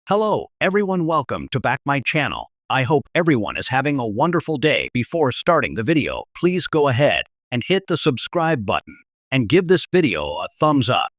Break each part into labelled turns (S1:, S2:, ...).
S1: Hello, everyone. Welcome to back my channel. I hope everyone is having a wonderful day. Before starting the video, please go ahead and hit the subscribe button and give this video a thumbs up.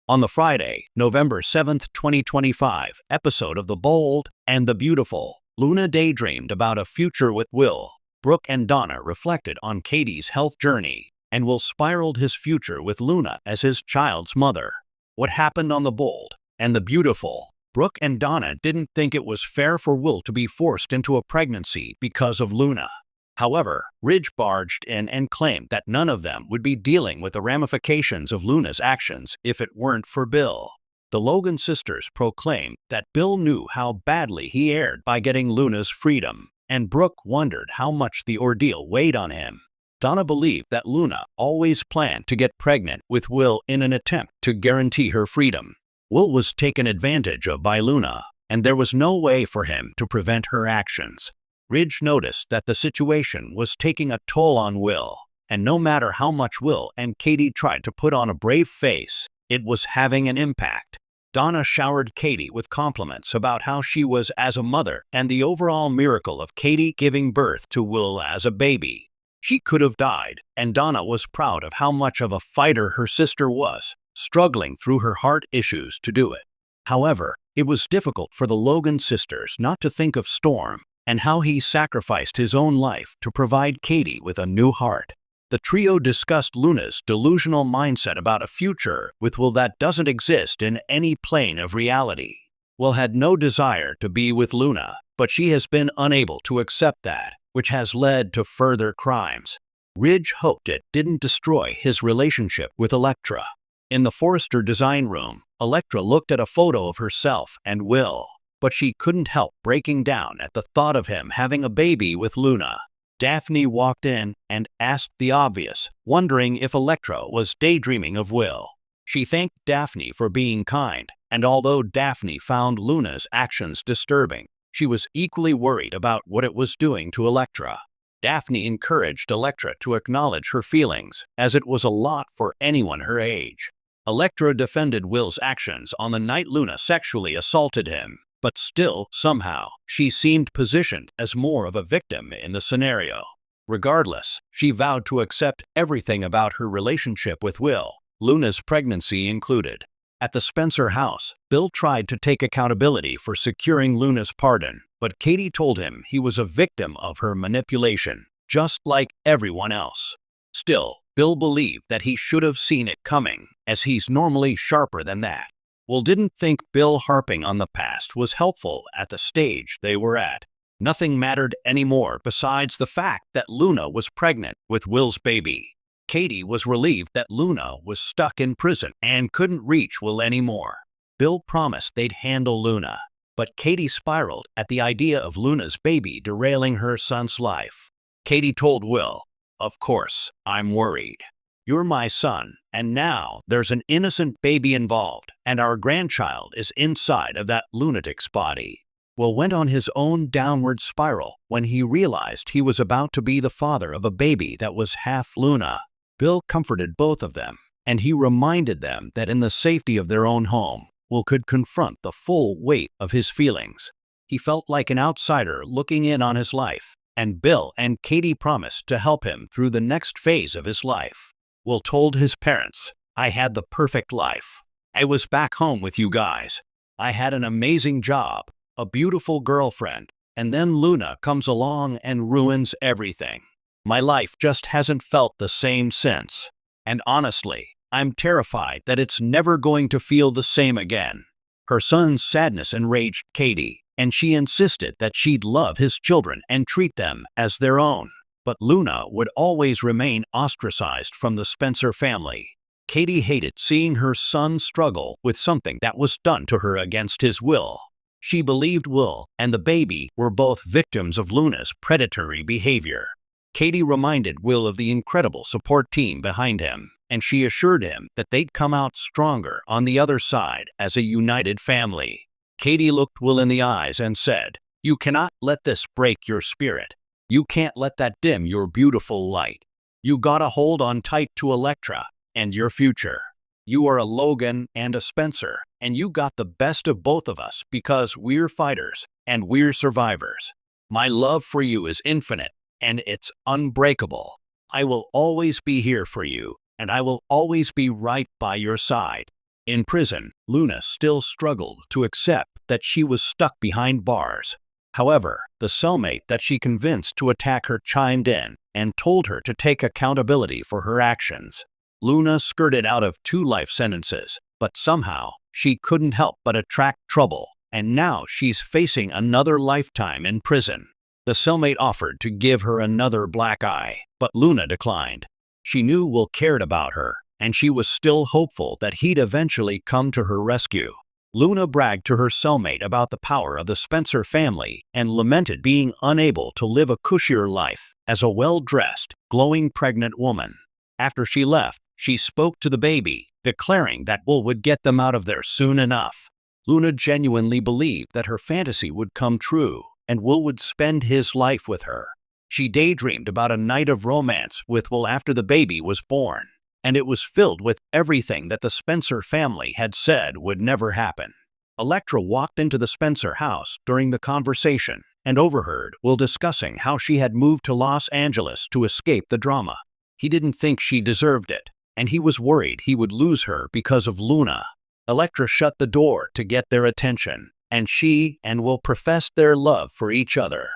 S1: On the Friday, November 7th, 2025, episode of The Bold and the Beautiful, Luna daydreamed about a future with Will. Brooke and Donna reflected on Katie's health journey, and Will spiraled his future with Luna as his child's mother. What happened on The Bold and the Beautiful? Brooke and Donna didn't think it was fair for Will to be forced into a pregnancy because of Luna. However, Ridge barged in and claimed that none of them would be dealing with the ramifications of Luna's actions if it weren't for Bill. The Logan sisters proclaimed that Bill knew how badly he erred by getting Luna's freedom, and Brooke wondered how much the ordeal weighed on him. Donna believed that Luna always planned to get pregnant with Will in an attempt to guarantee her freedom. Will was taken advantage of by Luna, and there was no way for him to prevent her actions. Ridge noticed that the situation was taking a toll on Will, and no matter how much Will and Katie tried to put on a brave face, it was having an impact. Donna showered Katie with compliments about how she was as a mother and the overall miracle of Katie giving birth to Will as a baby. She could have died, and Donna was proud of how much of a fighter her sister was, struggling through her heart issues to do it. However, it was difficult for the Logan sisters not to think of Storm and how he sacrificed his own life to provide Katie with a new heart. The trio discussed Luna's delusional mindset about a future with Will that doesn't exist in any plane of reality. Will had no desire to be with Luna, but she has been unable to accept that, which has led to further crimes. Ridge hoped it didn't destroy his relationship with Elektra. In the Forrester design room, Elektra looked at a photo of herself and Will, but she couldn't help breaking down at the thought of him having a baby with Luna. Daphne walked in and asked the obvious, wondering if Elektra was daydreaming of Will. She thanked Daphne for being kind, and although Daphne found Luna's actions disturbing, she was equally worried about what it was doing to Elektra. Daphne encouraged Elektra to acknowledge her feelings, as it was a lot for anyone her age. Elektra defended Will's actions on the night Luna sexually assaulted him, but still, somehow, she seemed positioned as more of a victim in the scenario. Regardless, she vowed to accept everything about her relationship with Will, Luna's pregnancy included. At the Spencer house, Bill tried to take accountability for securing Luna's pardon, but Katie told him he was a victim of her manipulation, just like everyone else. Still, Bill believed that he should have seen it coming, as he's normally sharper than that. Will didn't think Bill harping on the past was helpful at the stage they were at. Nothing mattered anymore besides the fact that Luna was pregnant with Will's baby. Katie was relieved that Luna was stuck in prison and couldn't reach Will anymore. Bill promised they'd handle Luna, but Katie spiraled at the idea of Luna's baby derailing her son's life. Katie told Will, "Of course, I'm worried. You're my son, and now there's an innocent baby involved, and our grandchild is inside of that lunatic's body." Will went on his own downward spiral when he realized he was about to be the father of a baby that was half Luna. Bill comforted both of them, and he reminded them that in the safety of their own home, Will could confront the full weight of his feelings. He felt like an outsider looking in on his life, and Bill and Katie promised to help him through the next phase of his life. Will told his parents, "I had the perfect life. I was back home with you guys. I had an amazing job, a beautiful girlfriend, and then Luna comes along and ruins everything. My life just hasn't felt the same since. And honestly, I'm terrified that it's never going to feel the same again." Her son's sadness enraged Katie, and she insisted that she'd love his children and treat them as their own. But Luna would always remain ostracized from the Spencer family. Katie hated seeing her son struggle with something that was done to her against his will. She believed Will and the baby were both victims of Luna's predatory behavior. Katie reminded Will of the incredible support team behind him, and she assured him that they'd come out stronger on the other side as a united family. Katie looked Will in the eyes and said, "You cannot let this break your spirit. You can't let that dim your beautiful light. You gotta hold on tight to Elektra and your future." You are a Logan and a Spencer, and you got the best of both of us because we're fighters and we're survivors. My love for you is infinite, and it's unbreakable. I will always be here for you, and I will always be right by your side." In prison, Luna still struggled to accept that she was stuck behind bars. However, the cellmate that she convinced to attack her chimed in and told her to take accountability for her actions. Luna skirted out of 2 life sentences, but somehow she couldn't help but attract trouble, and now she's facing another lifetime in prison. The cellmate offered to give her another black eye, but Luna declined. She knew Will cared about her, and she was still hopeful that he'd eventually come to her rescue. Luna bragged to her cellmate about the power of the Spencer family and lamented being unable to live a cushier life as a well-dressed, glowing pregnant woman. After she left, she spoke to the baby, declaring that Will would get them out of there soon enough. Luna genuinely believed that her fantasy would come true, and Will would spend his life with her. She daydreamed about a night of romance with Will after the baby was born, and it was filled with everything that the Spencer family had said would never happen. Elektra walked into the Spencer house during the conversation and overheard Will discussing how she had moved to Los Angeles to escape the drama. He didn't think she deserved it, and he was worried he would lose her because of Luna. Elektra shut the door to get their attention, and she and Will professed their love for each other.